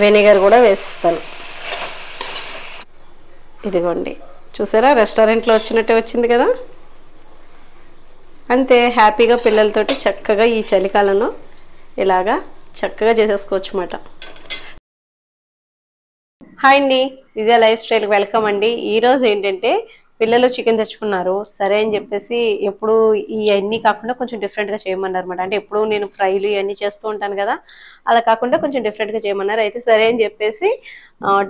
Vinegar కూడా వేస్తాను. ఇదిగోండి చూసారా, రెస్టారెంట్లో వచ్చినట్టే వచ్చింది కదా. అంతే, హ్యాపీగా పిల్లలతోటి చక్కగా ఈ చలికాలంలో ఇలాగా చక్కగా చేసేసుకోవచ్చు అన్నమాట. హాయ్ అండి, విజయ లైఫ్ స్టైల్కి వెల్కమ్ అండి. ఈరోజు ఏంటంటే పిల్లలు చికెన్ తెచ్చుకున్నారు, సరే అని చెప్పేసి ఎప్పుడు ఇవన్నీ కాకుండా కొంచెం డిఫరెంట్గా చేయమన్నారు అనమాట. అంటే ఎప్పుడు నేను ఫ్రైలు ఇవన్నీ చేస్తూ ఉంటాను కదా, అలా కాకుండా కొంచెం డిఫరెంట్గా చేయమన్నారు. అయితే సరే అని చెప్పేసి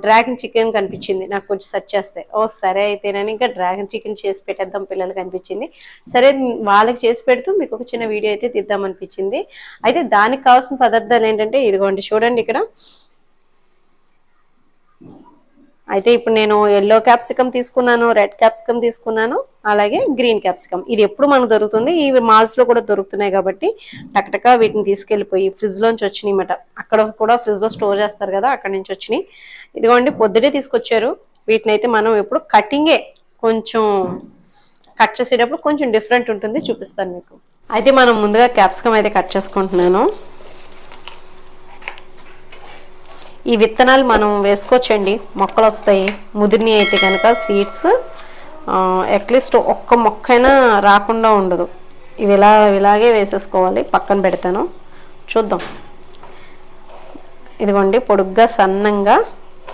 డ్రాగన్ చికెన్ కనిపించింది నాకు, కొంచెం సెర్చ్ చేస్తే సరే అయితేనని ఇంకా డ్రాగన్ చికెన్ చేసి పెట్టేద్దాం పిల్లలకి అనిపించింది. సరే వాళ్ళకి చేసి పెడుతూ మీకు ఒక చిన్న వీడియో అయితే తీద్దాం అనిపించింది. అయితే దానికి కావాల్సిన పదార్థాలు ఏంటంటే ఇదిగోండి చూడండి ఇక్కడ. అయితే ఇప్పుడు నేను ఎల్లో క్యాప్సికమ్ తీసుకున్నాను, రెడ్ క్యాప్సికమ్ తీసుకున్నాను, అలాగే గ్రీన్ క్యాప్సికమ్. ఇది ఎప్పుడు మనకు దొరుకుతుంది, ఇవి మాల్స్లో కూడా దొరుకుతున్నాయి కాబట్టి టక్టకా వీటిని తీసుకెళ్ళిపోయి ఫ్రిడ్జ్లోంచి వచ్చినాయి అన్నమాట. అక్కడ కూడా ఫ్రిడ్జ్లో స్టోర్ చేస్తారు కదా, అక్కడ నుంచి వచ్చినాయి. ఇదిగోండి పొద్దునే తీసుకొచ్చారు. వీటిని అయితే మనం ఎప్పుడు కటింగే కొంచెం కట్ చేసేటప్పుడు కొంచెం డిఫరెంట్ ఉంటుంది, చూపిస్తాను మీకు. అయితే మనం ముందుగా క్యాప్సికమ్ అయితే కట్ చేసుకుంటున్నాను. ఈ విత్తనాలు మనం వేసుకోవచ్చండి, మొక్కలు వస్తాయి. ముదిరిని అయితే కనుక సీడ్స్ అట్లీస్ట్ ఒక్క మొక్కైనా రాకుండా ఉండదు. ఇవి ఇలాగే వేసేసుకోవాలి. పక్కన పెడతాను, చూద్దాం. ఇదిగోండి పొడుగ్గా సన్నంగా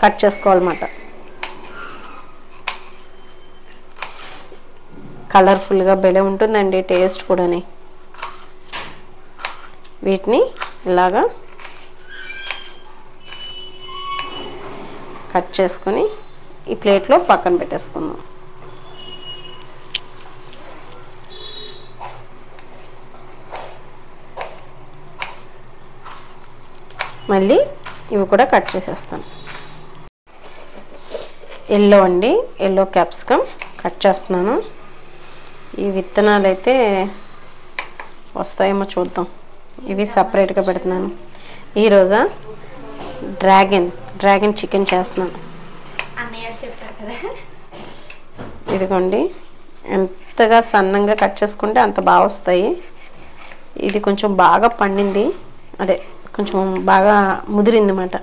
కట్ చేసుకోవాలన్నమాట. కలర్ఫుల్గా భలే ఉంటుందండి టేస్ట్ కూడాని. వీటిని ఇలాగా కట్ చేసుకొని ఈ ప్లేట్లో పక్కన పెట్టేసుకుందాం. మళ్ళీ ఇవి కూడా కట్ చేసేస్తాను. ఎల్లో అండి, ఎల్లో క్యాప్సికమ్ కట్ చేస్తున్నాను. ఈ విత్తనాలు అయితే వస్తాయేమో చూద్దాం. ఇవి సపరేట్గా పెడుతున్నాను. ఈరోజు డ్రాగన్ చికెన్ చేస్తున్నాను. ఇదిగోండి ఎంతగా సన్నంగా కట్ చేసుకుంటే అంత బాగా వస్తాయి. ఇది కొంచెం బాగా పండింది, అదే కొంచెం బాగా ముదిరింది అన్నమాట.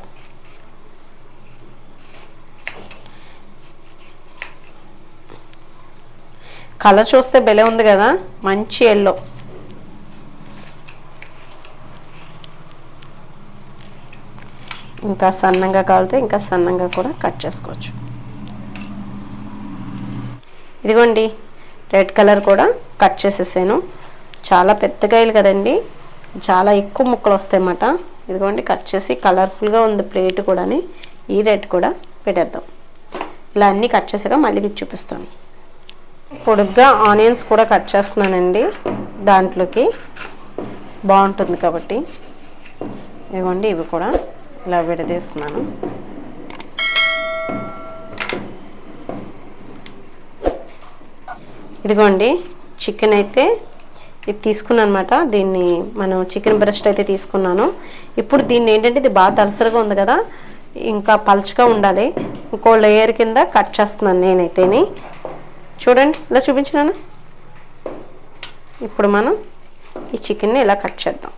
కలర్ చూస్తే భలే ఉంది కదా, మంచి ఎల్లో. ఇంకా సన్నంగా కావాలితే ఇంకా సన్నంగా కూడా కట్ చేసుకోవచ్చు. ఇదిగోండి రెడ్ కలర్ కూడా కట్ చేసేసాను. చాలా పెద్ద కాయలు కదండి, చాలా ఎక్కువ ముక్కలు వస్తాయి అన్నమాట. ఇదిగోండి కట్ చేసి కలర్ఫుల్గా ఉంది ప్లేట్ కూడాని. ఈ రెడ్ కూడా పెట్టేద్దాం. ఇలా అన్నీ కట్ చేసాక మళ్ళీ మీకు చూపిస్తాను. పొడుగ్గా ఆనియన్స్ కూడా కట్ చేస్తున్నానండి, దాంట్లోకి బాగుంటుంది కాబట్టి. ఇదిగోండి ఇవి కూడా ఇలా విడదీస్తున్నాను. ఇదిగోండి చికెన్ అయితే ఇది తీసుకున్నాను అనమాట. దీన్ని మనం చికెన్ బ్రెస్ట్ అయితే తీసుకున్నాను. ఇప్పుడు దీన్ని ఏంటంటే ఇది బాగా దలసరిగా ఉంది కదా, ఇంకా పలుచగా ఉండాలి. ఇంకో లేయర్ కింద కట్ చేస్తున్నాను నేనైతేని. చూడండి ఇలా చూపించినాను. ఇప్పుడు మనం ఈ చికెన్ని ఇలా కట్ చేద్దాం.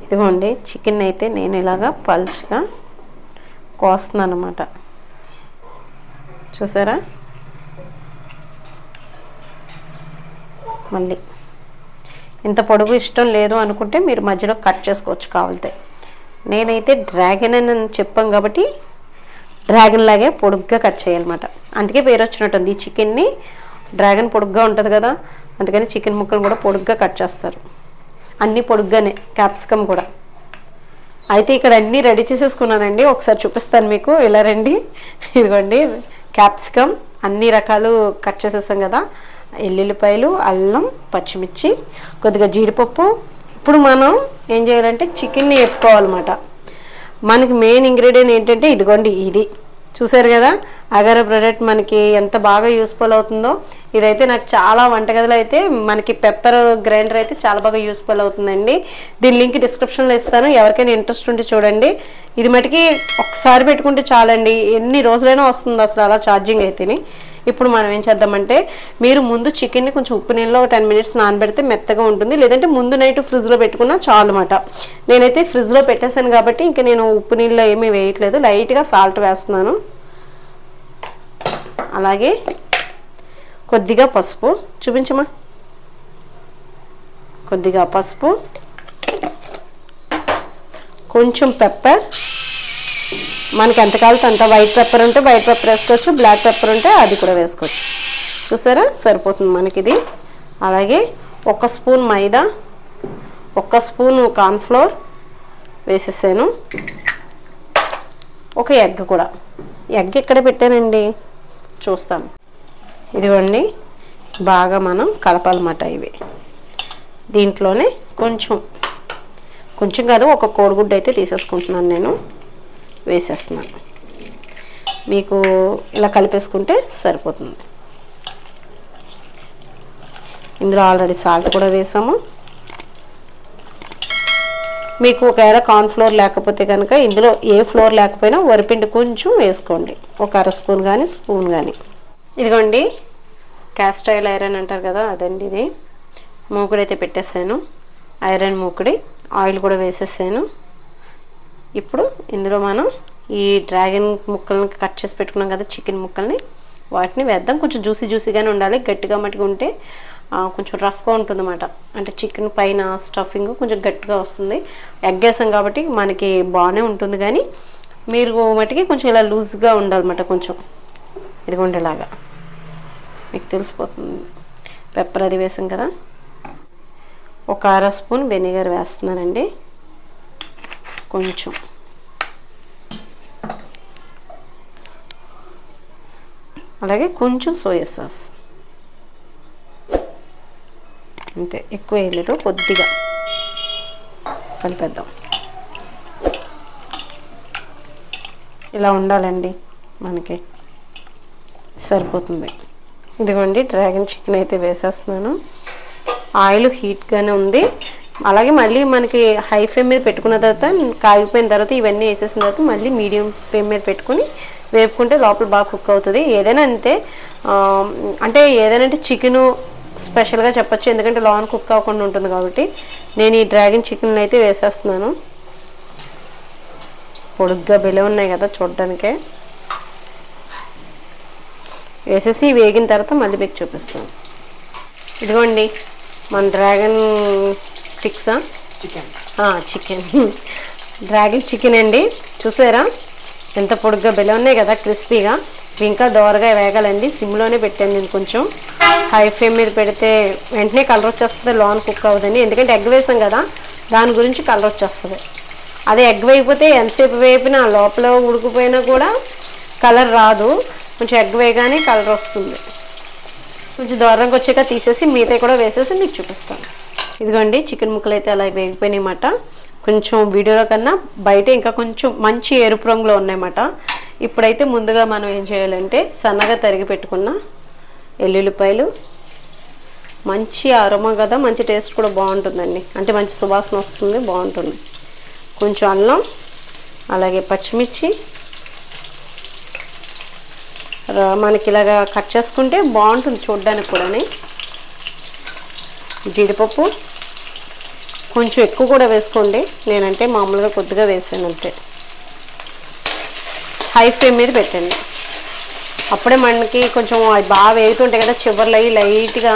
ఇదిగోండి చికెన్ అయితే నేను ఇలాగా పల్చగా కోస్తున్నాను అన్నమాట. చూసారా, మళ్ళీ ఇంత పొడుగు ఇష్టం లేదు అనుకుంటే మీరు మధ్యలో కట్ చేసుకోవచ్చు కావాలితే. నేనైతే డ్రాగన్ అని చెప్పాం కాబట్టి డ్రాగన్ లాగే పొడుగ్గా కట్ చేయాలన్నమాట. అందుకే పేరు వచ్చినట్టుంది. ఈ చికెన్ని డ్రాగన్ పొడుగ్గా ఉంటుంది కదా, అందుకని చికెన్ ముక్కలు కూడా పొడుగ్గా కట్ చేస్తారు. అన్నీ పొడుగ్గానే, క్యాప్సికమ్ కూడా. అయితే ఇక్కడ అన్నీ రెడీ చేసేసుకున్నానండి, ఒకసారి చూపిస్తాను మీకు. ఇలా రండి. ఇదిగోండి క్యాప్సికమ్ అన్ని రకాలు కట్ చేసేసాం కదా, ఎల్లుల్లిపాయలు, అల్లం, పచ్చిమిర్చి, కొద్దిగా జీడిపప్పు. ఇప్పుడు మనం ఏం చేయాలంటే చికెన్ని వేపుకోవాలన్నమాట. మనకి మెయిన్ ఇంగ్రీడియంట్ ఏంటంటే ఇదిగోండి ఇది చూసారు కదా, అగారా ప్రోడక్ట్ మనకి ఎంత బాగా యూస్ఫుల్ అవుతుందో. ఇదైతే నాకు చాలా వంటగదిలో అయితే మనకి పెప్పర్ గ్రైండర్ అయితే చాలా బాగా యూస్ఫుల్ అవుతుందండి. దీని లింక్ డిస్క్రిప్షన్లో ఇస్తాను, ఎవరికైనా ఇంట్రెస్ట్ ఉంటే చూడండి. ఇది మటుకి ఒకసారి పెట్టుకుంటే చాలండి, ఎన్ని రోజులైనా వస్తుంది అసలు అలా ఛార్జింగ్ అయితేనే. ఇప్పుడు మనం ఏం చేద్దామంటే మీరు ముందు చికెన్ని కొంచెం ఉప్పు నీళ్ళలో 10 minutes నానబెడితే మెత్తగా ఉంటుంది, లేదంటే ముందు నైట్ ఫ్రిడ్జ్లో పెట్టుకున్నా చాలు అన్నమాట. నేనైతే ఫ్రిడ్జ్లో పెట్టేశాను కాబట్టి ఇంకా నేను ఉప్పు నీళ్ళలో ఏమీ వేయట్లేదు, లైట్గా సాల్ట్ వేస్తున్నాను. అలాగే కొద్దిగా పసుపు చూపించమా, కొద్దిగా పసుపు, కొంచెం పెప్పర్, మనకి ఎంత కావాలంటే అంత. వైట్ పెప్పర్ ఉంటే వైట్ పెప్పర్ వేసుకోవచ్చు, బ్లాక్ పెప్పర్ ఉంటే అది కూడా వేసుకోవచ్చు. చూసారా సరిపోతుంది మనకి ఇది. అలాగే 1 స్పూన్ మైదా, 1 స్పూన్ కార్న్ఫ్లోర్ వేసేసాను, ఒక ఎగ్ కూడా. ఎగ్ ఎక్కడ పెట్టానండి చూస్తాను. ఇదిగోండి బాగా మనం కలపాలన్నమాట. ఇవి దీంట్లోనే కొంచెం కాదు, ఒక కోడిగుడ్డు అయితే తీసేసుకుంటున్నాను నేను, వేసేస్తున్నాను. మీకు ఇలా కలిపేసుకుంటే సరిపోతుంది. ఇందులో ఆల్రెడీ సాల్ట్ కూడా వేసాము. మీకు ఒకవేళ కార్న్ఫ్లోర్ లేకపోతే కనుక ఇందులో ఏ ఫ్లోర్ లేకపోయినా వరిపిండి కొంచెం వేసుకోండి, ఒక 1/2 స్పూన్ కానీ స్పూన్ కానీ. ఇదిగోండి క్యాస్ట్ ఐరన్ అంటారు కదా, అదండి ఇది. మూకుడు అయితే పెట్టేసాను, ఐరన్ మూకుడి. ఆయిల్ కూడా వేసేసాను. ఇప్పుడు ఇందులో మనం ఈ డ్రాగన్ ముక్కల్ని కట్ చేసి పెట్టుకున్నాం కదా, చికెన్ ముక్కల్ని, వాటిని వేద్దాం. కొంచెం జ్యూసీగానే ఉండాలి, గట్టిగా మట్టిగా ఉంటే కొంచెం రఫ్గా ఉంటుంది అన్నమాట. అంటే చికెన్ పైన స్టఫింగ్ కొంచెం గట్టిగా వస్తుంది. ఎగ్ వేసాం కాబట్టి మనకి బాగానే ఉంటుంది, కానీ మీరు మట్టికి కొంచెం ఇలా లూజ్గా ఉండాలన్నమాట. కొంచెం ఇదిగోండి ఇలాగా మీకు తెలిసిపోతుంది. పెప్పర్ అది వేసాం కదా. ఒక 1/2 స్పూన్ వెనిగర్ వేస్తున్నానండి, కొంచెం. అలాగే కొంచెం సోయా సాస్, అంతే, ఎక్కువ వేయలేదు, కొద్దిగా కలిపేద్దాం. ఇలా ఉండాలండి మనకి, సరిపోతుంది. ఇదిగోండి డ్రాగన్ చికెన్ అయితే వేసేస్తున్నాను. ఆయిల్ హీట్గానే ఉంది. అలాగే మళ్ళీ మనకి హై ఫ్లేమ్ మీద పెట్టుకున్న తర్వాత, కాగిపోయిన తర్వాత ఇవన్నీ వేసేసిన తర్వాత మళ్ళీ మీడియం ఫ్లేమ్ మీద పెట్టుకుని వేపుకుంటే లోపల బాగా కుక్ అవుతుంది. ఏదైనా అంతే, అంటే ఏదైనా అంటే చికెను స్పెషల్గా చెప్పచ్చు, ఎందుకంటే లోన్ కుక్ అవ్వకుండా ఉంటుంది కాబట్టి. నేను ఈ డ్రాగన్ చికెన్ అయితే వేసేస్తున్నాను. పొడుగ్గా బెలే ఉన్నాయి కదా చూడడానికే. వేసేసి వేగిన తర్వాత మళ్ళీ మీకు చూపిస్తాను. ఇదిగోండి మన డ్రాగన్ స్టిక్సా చికెన్ డ్రాగన్ చికెన్ అండి. చూసారా ఎంత పొడుగ్గా బెలే ఉన్నాయి కదా, క్రిస్పీగా. ఇంకా దోరగా వేగాలండి. సిమ్లోనే పెట్టాను నేను, కొంచెం హై ఫ్లేమ్ మీద పెడితే వెంటనే కలర్ వచ్చేస్తుంది, లోన్ కుక్ అవుతుంది. ఎందుకంటే ఎగ్ వేసాం కదా, దాని గురించి కలర్ వచ్చేస్తుంది. అదే ఎగ్ వేయకపోతే ఎంతసేపు వేపినా లోపల ఉడికిపోయినా కూడా కలర్ రాదు, కొంచెం ఎగ్ వేయగానే కలర్ వస్తుంది. కొంచెం దూరంగా వచ్చాక తీసేసి మిగతా కూడా వేసేసి మీకు చూపిస్తాను. ఇదిగోండి చికెన్ ముక్కలు అయితే అలా వేగిపోయినాయి అన్నమాట. కొంచెం వీడియోలో కన్నా బయట ఇంకా కొంచెం మంచి ఎరుపు రంగులో ఉన్నాయన్నమాట. ఇప్పుడైతే ముందుగా మనం ఏం చేయాలంటే సన్నగా తరిగి పెట్టుకున్న ఎల్లుల్లిపాయలు, మంచి అరోమా కదా, మంచి టేస్ట్ కూడా బాగుంటుందండి, అంటే మంచి సువాసన వస్తుంది, బాగుంటుంది. కొంచెం అల్లం, అలాగే పచ్చిమిర్చి మనకి ఇలాగా కట్ చేసుకుంటే బాగుంటుంది చూడడానికి కూడా. జీడిపప్పు కొంచెం ఎక్కువ కూడా వేసుకోండి, నేనంటే మామూలుగా కొద్దిగా వేసాను అంతే. హై ఫ్లేమ్ మీద పెట్టండి, అప్పుడే మనకి కొంచెం అది బాగా వేగుతుంటాయి కదా, చివర్లు అయ్యి లైట్గా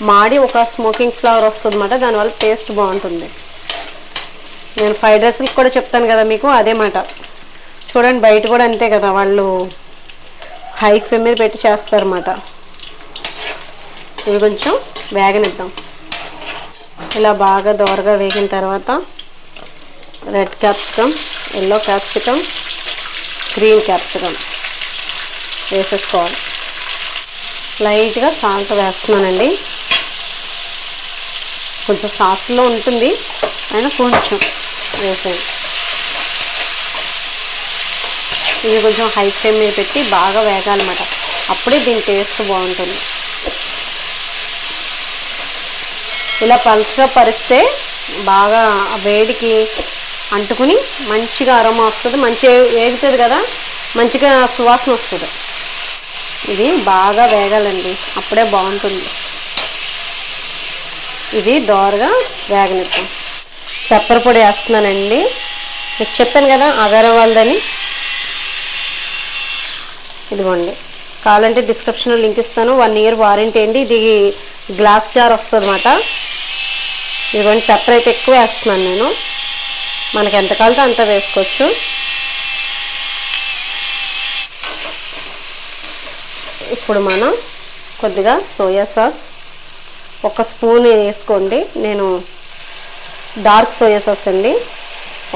మాడి ఒక స్మోకింగ్ ఫ్లేవర్ వస్తుంది అన్నమాట, దానివల్ల టేస్ట్ బాగుంటుంది. నేను ఫ్రైడ్ రైస్కి కూడా చెప్తాను కదా మీకు, అదే మాట. చూడండి బయట కూడా అంతే కదా, వాళ్ళు హై ఫ్లేమ్ మీద పెట్టి చేస్తారన్నమాట. ఇవి కొంచెం వేగనిద్దాం. ఇలా బాగా దోరగా వేగిన తర్వాత red capsicum, yellow capsicum, green capsicum వేసేసుకోవాలి. లైట్గా సాల్ట్ వేస్తున్నానండి, కొంచెం సాస్లో ఉంటుంది అయినా కొంచెం వేసాను. ఇది కొంచెం హై ఫ్లేమ్ మీద పెట్టి బాగా వేగాలన్నమాట, అప్పుడే దీని టేస్ట్ బాగుంటుంది. ఇలా పలుచగా పరిస్తే బాగా వేడికి అంటుకుని మంచిగా అరోమా వస్తుంది, మంచిగా వేగుతుంది కదా, మంచిగా సువాసన వస్తుంది. ఇది బాగా వేగాలండి, అప్పుడే బాగుంటుంది. ఇది దోరగా వేగనిద్దాం. పెప్పర్ పొడి వేస్తున్నానండి. మీకు చెప్పాను కదా అగరవాల్దని. ఇదిగోండి, కావాలంటే డిస్క్రిప్షన్లో లింక్ ఇస్తాను. 1 year వారంటీ అండి. ఇది గ్లాస్ జార్ వస్తుంది అన్నమాట. ఇదిగోండి, పెప్పర్ అయితే ఎక్కువ వేస్తున్నాను నేను. మనకి ఎంత కావాలో అంత వేసుకోవచ్చు. ఇప్పుడు మనం కొద్దిగా సోయా సాస్ 1 స్పూన్ వేసుకోండి. నేను డార్క్ సోయా సాస్ అండి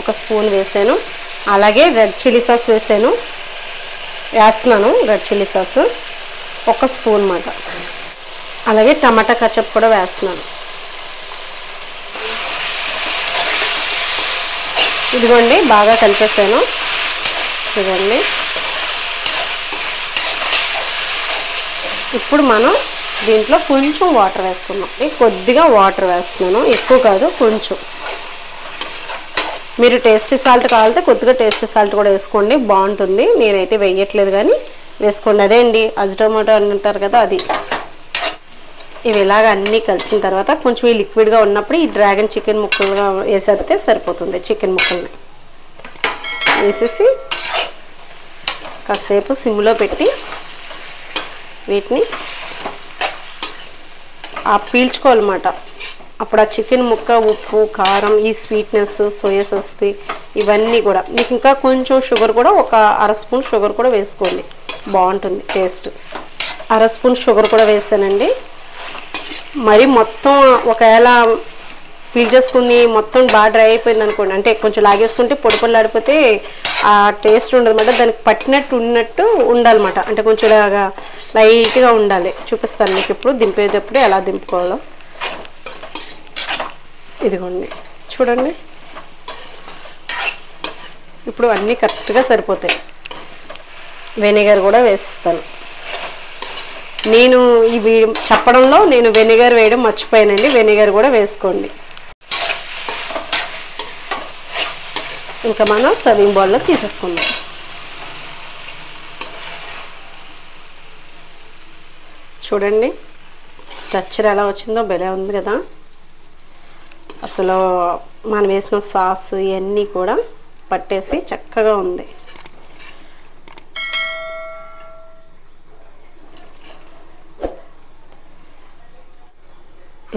1 స్పూన్ వేసాను. అలాగే రెడ్ చిల్లీ సాస్ వేస్తున్నాను. రెడ్ చిల్లీ సాస్ 1 స్పూన్ అన్నమాట. అలాగే టమాటా కచప్ కూడా వేస్తున్నాను. ఇదిగోండి, బాగా కలిపేసాను. ఇదిగోండి, ఇప్పుడు మనం దీంట్లో కొంచెం వాటర్ వేసుకున్నాం. కొద్దిగా వాటర్ వేస్తున్నాను, ఎక్కువ కాదు, కొంచెం. మీరు టేస్టీ సాల్ట్ కావాలంటే కొద్దిగా టేస్టీ సాల్ట్ కూడా వేసుకోండి, బాగుంటుంది. నేనైతే వేయట్లేదు, కానీ వేసుకోండి. అదే అండి అజిటోమోటో అని అంటారు కదా, అది. ఇవి ఇలాగ అన్నీ కలిసిన తర్వాత కొంచెం ఈ లిక్విడ్గా ఉన్నప్పుడు ఈ డ్రాగన్ చికెన్ ముక్కలుగా వేసేస్తే సరిపోతుంది. చికెన్ ముక్కల్ని వేసేసి కాసేపు సిమ్లో పెట్టి వీటిని పీల్చుకోవాలన్నమాట. అప్పుడు ఆ చికెన్ ముక్క, ఉప్పు, కారం, ఈ స్వీట్నెస్, సోయా సాస్ ఇవన్నీ కూడా. మీకు ఇంకా కొంచెం షుగర్ కూడా 1/2 స్పూన్ షుగర్ కూడా వేసుకోండి, బాగుంటుంది టేస్ట్. 1/2 స్పూన్ షుగర్ కూడా వేసానండి. మరి మొత్తం ఒకవేళ పీల్చేసుకుని మొత్తం బాగా డ్రై అయిపోయింది అనుకోండి, అంటే కొంచెం లాగేసుకుంటే పొడి పొడిలాడిపోతే ఆ టేస్ట్ ఉండదన్నమాట. దానికి పట్టినట్టు ఉన్నట్టు ఉండాలన్నమాట. అంటే కొంచెం లైట్గా ఉండాలి. చూపిస్తాను మీకు ఇప్పుడు దింపేటప్పుడు ఎలా దింపుకోవాలో. ఇదిగోండి, చూడండి. ఇప్పుడు అన్నీ కరెక్ట్గా సరిపోతాయి. వెనిగర్ కూడా వేస్తాను. నేను ఈ చెప్పడంలో నేను వెనిగర్ వేయడం మర్చిపోయానండి. వెనిగర్ కూడా వేసుకోండి. ఇంకా మనం సర్వింగ్ బౌల్లో తీసేసుకుందాం. చూడండి, స్ట్రక్చర్ ఎలా వచ్చిందో భలే ఉంది కదా. అసలు మనం వేసిన సాస్ ఇవన్నీ కూడా పట్టేసి చక్కగా ఉంది.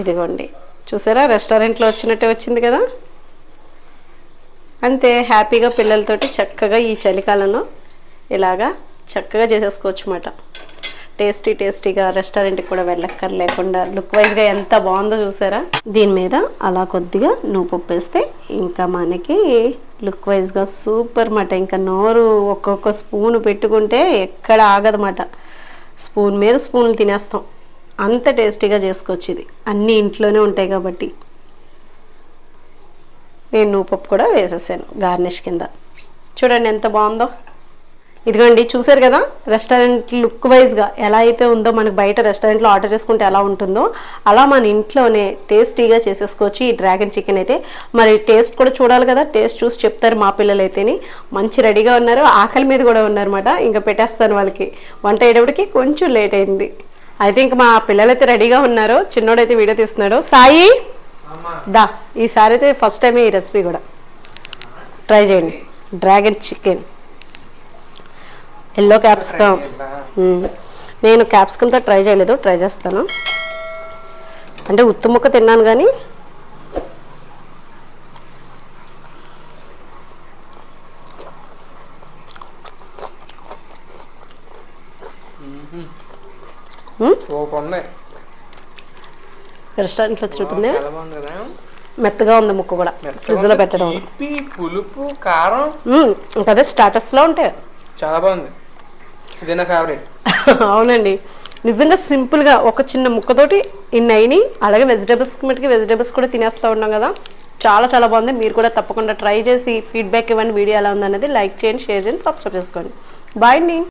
ఇదిగోండి, చూసారా, రెస్టారెంట్లో వచ్చినట్టే వచ్చింది కదా. అంతే, హ్యాపీగా పిల్లలతోటి చక్కగా ఈ చలికాలంలో ఇలాగా చక్కగా చేసేసుకోవచ్చు అన్నమాట. టేస్టీగా రెస్టారెంట్కి కూడా వెళ్ళక్కర్లేకుండా లుక్ వైజ్గా ఎంత బాగుందో చూసారా. దీని మీద అలా కొద్దిగా నువ్వుపప్పు వేస్తే ఇంకా మనకి లుక్ వైజ్గా సూపర్ మాట. ఇంకా నోరు ఒక్కొక్క స్పూన్ పెట్టుకుంటే ఎక్కడ ఆగదన్నమాట. స్పూన్ మీద స్పూన్లు తినేస్తాం, అంత టేస్టీగా చేసుకోవచ్చు. ఇది అన్నీ ఇంట్లోనే ఉంటాయి కాబట్టి. నేను నువ్వుపప్పు కూడా వేసేసాను గార్నిష్ కింద. చూడండి ఎంత బాగుందో. ఇదిగోండి, చూసారు కదా, రెస్టారెంట్ లుక్ వైజ్గా ఎలా అయితే ఉందో, మనకు బయట రెస్టారెంట్లో ఆర్డర్ చేసుకుంటే ఎలా ఉంటుందో అలా మన ఇంట్లోనే టేస్టీగా చేసేసుకోవచ్చు ఈ డ్రాగన్ చికెన్ అయితే. మరి టేస్ట్ కూడా చూడాలి కదా, టేస్ట్ చూసి చెప్తారు మా పిల్లలు అయితేని. మంచి రెడీగా ఉన్నారు, ఆకలి మీద కూడా ఉన్నారన్నమాట. ఇంకా పెట్టేస్తాను వాళ్ళకి. వంట అయ్యేటప్పటికి కొంచెం లేట్ అయింది. అయితే ఇంకా మా పిల్లలైతే రెడీగా ఉన్నారు. చిన్నోడైతే వీడియో తీస్తున్నాడు. సాయి దా, ఈసారి అయితే ఫస్ట్ టైం ఈ రెసిపీ కూడా ట్రై చేయండి. Dragon chicken, yellow capsicum. నేను క్యాప్సికమ్తో ట్రై చేయలేదు, ట్రై చేస్తాను. అంటే ఉత్తు ముక్క తిన్నాను కానీ రెస్టారెంట్లో వచ్చినట్టుంది. మెత్తగా ఉంది ముక్క కూడా, ఫ్రిడ్జ్లో పెట్టడం. పులుపు, కారం, ఇంకా అదే స్టార్టర్స్లో ఉంటాయి. చాలా బాగుంది, ఇది నా ఫేవరెట్. అవునండి, నిజంగా సింపుల్గా ఒక చిన్న ముక్కతోటి ఇన్ని అయినాయి. అలాగే వెజిటేబుల్స్ కూడా తినేస్తూ ఉన్నాం కదా. చాలా చాలా బాగుంది. మీరు కూడా తప్పకుండా ట్రై చేసి ఫీడ్బ్యాక్ ఇవ్వండి. వీడియో ఎలా ఉందనేది లైక్ చేయండి, షేర్ చేయండి, సబ్స్క్రైబ్ చేసుకోండి. బాయ్ అండి.